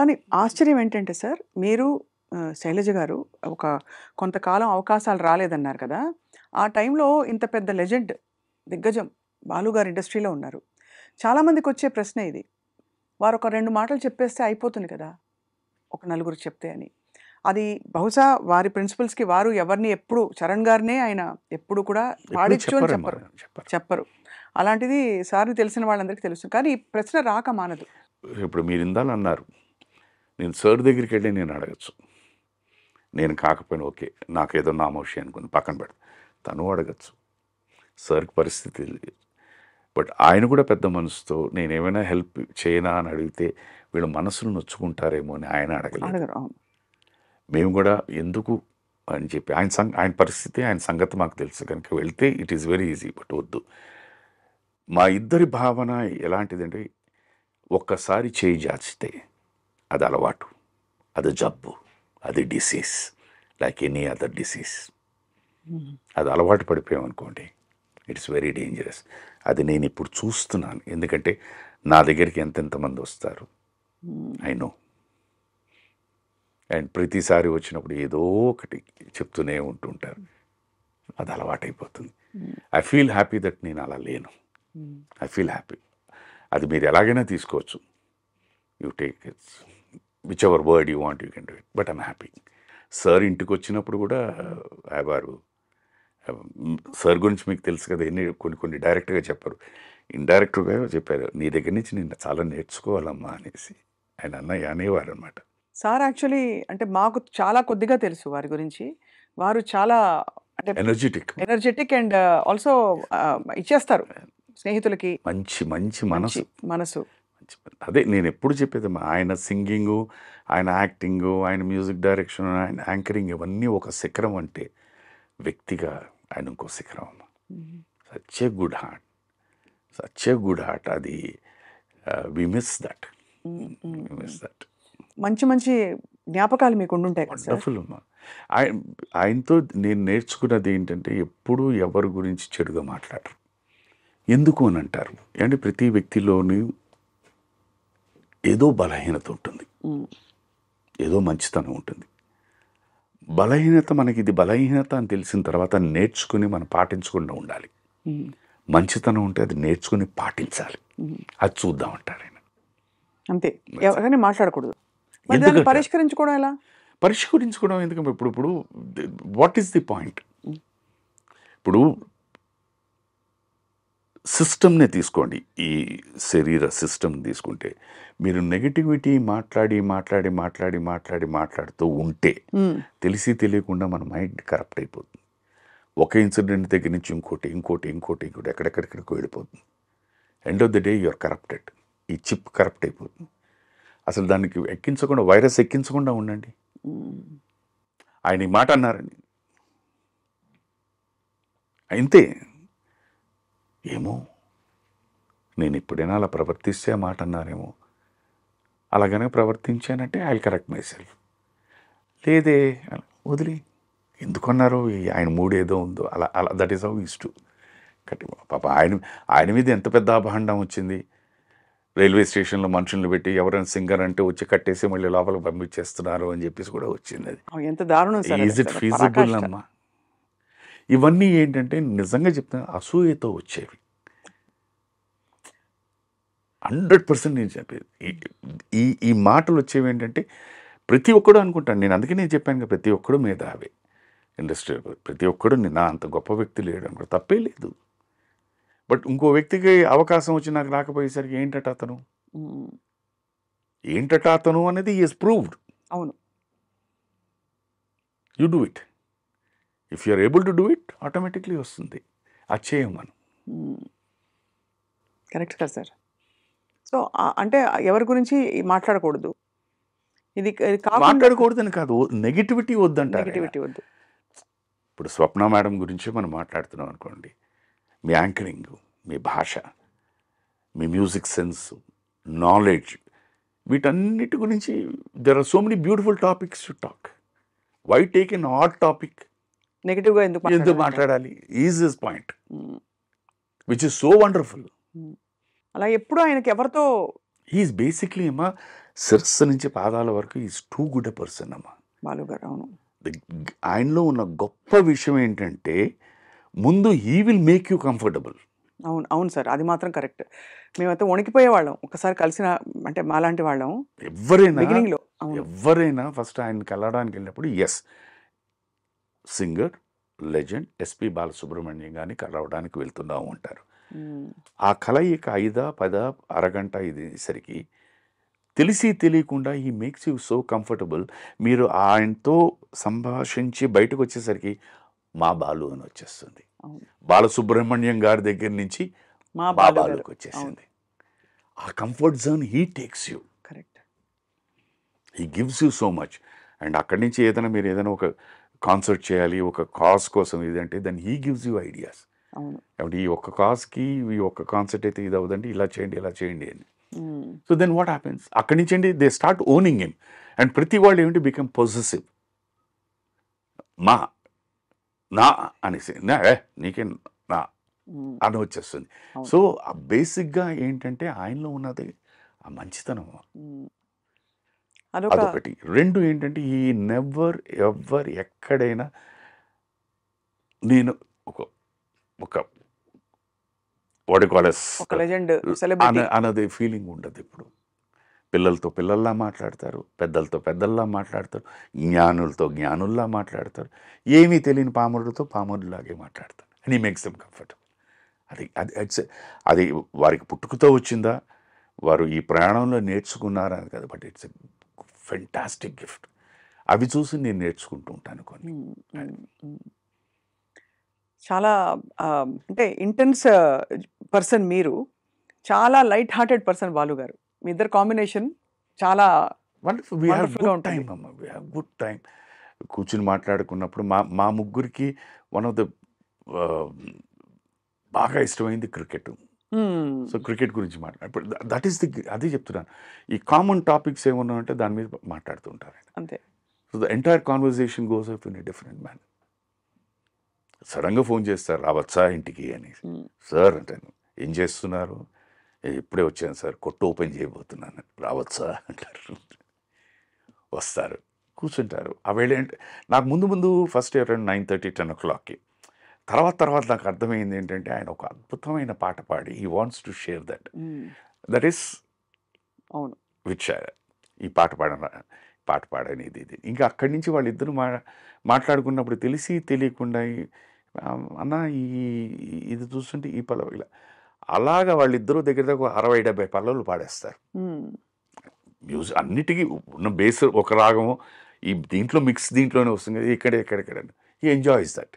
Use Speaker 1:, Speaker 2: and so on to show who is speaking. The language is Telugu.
Speaker 1: కానీ ఆశ్చర్యం ఏంటంటే సార్, మీరు శైలజ గారు ఒక కొంతకాలం అవకాశాలు రాలేదన్నారు కదా! ఆ టైంలో ఇంత పెద్ద లెజెండ్, దిగ్గజం బాలు గారు ఇండస్ట్రీలో ఉన్నారు. చాలామందికొచ్చే ప్రశ్న ఇది. వారొక 2 మాటలు చెప్పేస్తే అయిపోతుంది కదా! ఒక నలుగురికి చెప్తే అని. అది బహుశా వారి ప్రిన్సిపల్స్‌కి వారు ఎవరిని ఎప్పుడు చరణ్ గారినే ఆయన ఎప్పుడు కూడా పాడిచ్చు అని చెప్పరు. చెప్పరు. అలాంటిది సార్‌ని తెలిసిన వాళ్ళందరికీ తెలుసు. కానీ ఈ ప్రశ్న రాక మానదు.
Speaker 2: ఇప్పుడు మీరు ఇందాలన్నారు, నేను సార్ దగ్గరికెళ్ళి నేను అడగచ్చు. నేను కాకపోయినా ఓకే, నాకేదో నామోషి అనుకుని పక్కన పెడతా. తను అడగచ్చు. సార్కి పరిస్థితి తెలియదు. బట్ ఆయన కూడా పెద్ద మనసుతో నేనేమైనా హెల్ప్ చేయనా అని అడిగితే వీళ్ళ మనసులు నొచ్చుకుంటారేమో అని ఆయన అడగలేదు.
Speaker 1: అడగరు. అవును.
Speaker 2: మేము కూడా ఎందుకు అని చెప్పి ఆయన పరిస్థితి, ఆయన సంగతి మాకు తెలుసు కనుక వెళ్తే it is very easy. But వద్దు. మా ఇద్దరి భావన ఎలాంటిదంటే, ఒక్కసారి చేయి జాచితే అది అలవాటు, అది జబ్బు, అది disease, like any other disease. అది అలవాటు పడిపోయామనుకోండి, ఇట్స్ వెరీ డేంజరస్. అది నేను ఇప్పుడు చూస్తున్నాను. ఎందుకంటే నా దగ్గరికి ఎంతెంతమంది వస్తారు, ఐ నో. అండ్ ప్రతిసారి వచ్చినప్పుడు ఏదో ఒకటి చెప్తూనే ఉంటుంటారు. అది అలవాటైపోతుంది. ఐ ఫీల్ హ్యాపీ దట్ నేను అలా లేను. I feel happy. అది మీరు ఎలాగైనా తీసుకోవచ్చు. You take its which ever word you want you can do it. But I'm happy. Sir ఇంటికి వచ్చినప్పుడు కూడా వారు సార్ గురించి మీకు తెలుసు కదా, కొన్ని డైరెక్ట్గా చెప్పారు, ఇండైరెక్ట్గా చెప్పారు, నీ దగ్గర నుంచి నేను చాలా నేర్చుకోవాలమ్మా అనేసి ఆయన అనేవారు అనమాట.
Speaker 1: సార్ యాక్చువల్లీ అంటే మాకు చాలా కొద్దిగా తెలుసు వారి గురించి. వారు చాలా అంటే ఎనర్జెటిక్ అండ్ ఆల్సో ఇచ్చేస్తారు స్నేహితులకి.
Speaker 2: మంచి
Speaker 1: మనసు.
Speaker 2: అదే నేను ఎప్పుడు చెప్పేది, ఆయన సింగింగు, ఆయన యాక్టింగు, ఆయన మ్యూజిక్ డైరెక్షన్, ఆయన యాంకరింగ్, ఇవన్నీ ఒక శిఖరం అంటే వ్యక్తిగా ఆయన ఇంకో శిఖరం అమ్మ. Such a good heart. అది వి మిస్ దట్.
Speaker 1: మంచి జ్ఞాపకాలు మీకు ఉండుంటాయి కదా సార్.
Speaker 2: వండర్ఫుల్ అమ్మా. ఆయనతో నేను నేర్చుకున్నది ఏంటంటే, ఎప్పుడూ ఎవరి గురించి చెడుగా మాట్లాడరు. ఎందుకు అని అంటారు అంటే, ప్రతి వ్యక్తిలోని ఏదో బలహీనత ఉంటుంది, ఏదో మంచితనం ఉంటుంది. బలహీనత మనకి ఇది బలహీనత అని తెలిసిన తర్వాత నేర్చుకుని మనం పాటించకుండా ఉండాలి. మంచితనం ఉంటే అది నేర్చుకుని పాటించాలి. అది చూద్దామంటారు ఆయన.
Speaker 1: అంతే, ఎవరైనా మాట్లాడకూడదు. పరిష్కరించుకోవడం ఎలా?
Speaker 2: పరిష్కరించుకోవడం ఎందుకంటే ఇప్పుడు వాట్ ఈస్ ది పాయింట్? ఇప్పుడు సిస్టమ్నే తీసుకోండి, ఈ శరీర సిస్టమ్ తీసుకుంటే, మీరు నెగటివిటీ మాట్లాడుతూ ఉంటే తెలిసి తెలియకుండా మన మైండ్ కరప్ట్ అయిపోతుంది. ఒక ఇన్సిడెంట్ దగ్గర నుంచి ఇంకోటి ఎక్కడెక్కడికో వెళ్ళిపోతుంది. End of the day you're corrupted. ఈ చిప్ కరప్ట్ అయిపోతుంది. అసలు దానికి వైరస్ ఎక్కించకుండా ఉండండి. ఆయన ఈ మాట అన్నారండి, అంతే. ఏమో నేను ఎప్పుడైనా అలా ప్రవర్తిస్తే ఆ మాట అన్నారేమో, అలాగనే ప్రవర్తించానంటే I will correct myself. లేదే వదిలి ఎందుకన్నారో, ఆయన మూడు ఏదో ఉందో అలా that is how used to కట్టి. పాప ఆయన మీద ఎంత పెద్ద అభాండం వచ్చింది. రైల్వే స్టేషన్లో మనుషులను పెట్టి ఎవరైనా సింగర్ అంటే వచ్చి కట్టేసి మళ్ళీ లోపల పంపించేస్తున్నారు అని చెప్పేసి కూడా వచ్చింది. అది
Speaker 1: ఎంత దారుణం.
Speaker 2: ఈజ్ ఇట్ ఫీజిబుల్ అమ్మా? ఇవన్నీ ఏంటంటే నిజంగా చెప్తాను, అసూయతో వచ్చేవి. 100% నేను చెప్పేది ఈ మాటలు వచ్చేవి ఏంటంటే, ప్రతి ఒక్కడు అనుకుంటాను నేను. అందుకే నేను చెప్పాను కదా, ప్రతి ఒక్కడు మేధావే ఇండస్ట్రీలో. ప్రతి ఒక్కడు నా అంత గొప్ప వ్యక్తి లేడు అనుకో, తప్పే లేదు. బట్ ఇంకో వ్యక్తికి అవకాశం వచ్చి నాకు రాకపోయేసరికి ఏంటట అతను అనేది ఈజ్ ప్రూవ్డ్.
Speaker 1: అవును,
Speaker 2: you do it. If you're able to do it, automatically వస్తుంది. అది చేయం మనం.
Speaker 1: కరెక్ట్ కదా సార్. సో అంటే ఎవరి గురించి మాట్లాడకూడదు, ఇది
Speaker 2: మాట్లాడకూడదని కాదు, నెగిటివిటీ వద్దంటారు.
Speaker 1: నెగిటివిటీ వద్దు.
Speaker 2: ఇప్పుడు స్వప్న మేడం గురించి మనం మాట్లాడుతున్నాం అనుకోండి, మీ యాంకరింగ్, మీ భాష, మీ మ్యూజిక్ సెన్స్, నాలెడ్జ్, వీటన్నిటి గురించి there are so many beautiful topics to talk. Why take an odd topic?
Speaker 1: నెగిటివ్గా
Speaker 2: ఎందుకు మాట్లాడాలి? Is this point which is so wonderful.
Speaker 1: అలా ఎప్పుడు ఆయనకి ఎవరితో
Speaker 2: హీఈస్ బేసిక్లీ అమ్మా శిరస్సు నుంచి పాదాల వరకు is too good a person అమ్మ.
Speaker 1: బాలు గారు అవును.
Speaker 2: ఆయనలో ఉన్న గొప్ప విషయం ఏంటంటే ముందు he will make you comfortable.
Speaker 1: అవును అవును సార్, అది మాత్రం కరెక్ట్. మేమైతే వణికిపోయేవాళ్ళం ఒకసారి కలిసిన, అంటే మాలాంటి వాళ్ళం బిగినింగ్లో.
Speaker 2: ఎవరైనా ఫస్ట్ ఆయనకి వెళ్ళడానికి వెళ్ళినప్పుడు ఎస్ సింగర్ లెజెండ్ ఎస్పి బాలసుబ్రహ్మణ్యం గారిని కలవడానికి వెళ్తున్నాము అంటారు. ఆ కలయిక 5-10 అరగంట ఇదేసరికి తెలిసి తెలియకుండా ఈ మేక్స్ యూ సో కంఫర్టబుల్. మీరు ఆయనతో సంభాషించి బయటకు వచ్చేసరికి మా బాలు అని వచ్చేస్తుంది. బాలసుబ్రహ్మణ్యం గారి దగ్గర నుంచి మా బాలుకి వచ్చేసింది. ఆ comfort zone he takes you,
Speaker 1: correct,
Speaker 2: he gives you so much. And అక్కడి నుంచి ఏదైనా మీరు ఏదైనా ఒక కాన్సర్ట్ చేయాలి ఒక కాజ్ కోసం ఇదంటే then he gives you ideas. కాబట్టి ఈ ఒక్క కాజ్కి ఈ ఒక్క కాన్సర్ట్ అయితే ఇది అవుదండి, ఇలా చేయండి ఇలా చేయండి అని. సో దెన్ వాట్ హ్యాపెన్స్, అక్కడి నుంచి అండి they start owning him. And ప్రతి వాళ్ళు ఏమిటి బికమ్ పొజెసివ్. మా నా అనేసి నీకే నా అని వచ్చేస్తుంది. సో బేసిక్గా ఏంటంటే ఆయనలో ఉన్నది ఆ మంచితనం అదొకటి. రెండు ఏంటంటే ఈ నెవర్ ఎవర్ ఎక్కడైనా నేను ఒక అన్నది ఫీలింగ్ ఉండదు. ఇప్పుడు పిల్లలతో పిల్లల్లా మాట్లాడతారు, పెద్దలతో పెద్దల్లా మాట్లాడతారు, జ్ఞానులతో జ్ఞానుల్లా మాట్లాడతారు, ఏమీ తెలియని పామరులతో పామరులాగే మాట్లాడతారు. అండ్ ఈ మేక్స్ దెమ్ కంఫర్టబుల్. అది అది అది వారికి పుట్టుకతో వచ్చిందా, వారు ఈ ప్రయాణంలో నేర్చుకున్నారా అని కదా, but it's a fantastic gift. అవి చూసి నేను నేర్చుకుంటూ ఉంటాను కొన్ని.
Speaker 1: చాలా అంటే ఇంటెన్స్ పర్సన్ మీరు, చాలా లైట్ హార్టెడ్ పర్సన్ బాలు గారు. మీ ఇద్దరు కాంబినేషన్ చాలా
Speaker 2: గుడ్ టైం. కూర్చుని మాట్లాడుకున్నప్పుడు మా ముగ్గురికి వన్ ఆఫ్ ద బాగా ఇష్టమైంది క్రికెట్. సో క్రికెట్ గురించి మాట్లాడు, దట్ ఈస్ అదే చెప్తున్నాను. ఈ కామన్ టాపిక్స్ ఏమన్నా అంటే దాని మీద మాట్లాడుతూ ఉంటారు
Speaker 1: అంతే.
Speaker 2: So the entire conversation goes up in a different man. సడన్గా ఫోన్ చేస్తారు, రావచ్చా ఇంటికి అని. సార్ అంటాను, ఏం చేస్తున్నారు? ఇప్పుడే వచ్చాను సార్, కొట్టు ఓపెన్ చేయబోతున్నాను. రావచ్చా అంటారు. వస్తారు, కూర్చుంటారు. ఆ వేళ అంటే నాకు ముందు ఫస్ట్ అరౌండ్ 9:30, 10 o'clockకి. తర్వాత నాకు అర్థమైంది ఏంటంటే ఆయన ఒక అద్భుతమైన పాట పాడి he wants to share that is
Speaker 1: అవును
Speaker 2: విచ్ ఈ పాట పాడనేది ఇది. ఇంకా అక్కడి నుంచి వాళ్ళిద్దరూ మాట్లాడుకున్నప్పుడు తెలిసి తెలియకుండా అన్న ఇది చూస్తుంటే ఈ పల్లవి ఇలా అలాగా వాళ్ళిద్దరూ దగ్గర 60-70 పల్లవులు పాడేస్తారు. మ్యూజిక్ అన్నిటికీ ఉన్న బేస్ ఒక రాగము ఈ దీంట్లో మిక్స్ దీంట్లోనే వస్తుంది, ఇక్కడ ఈ ఎంజాయ్స్ దట్.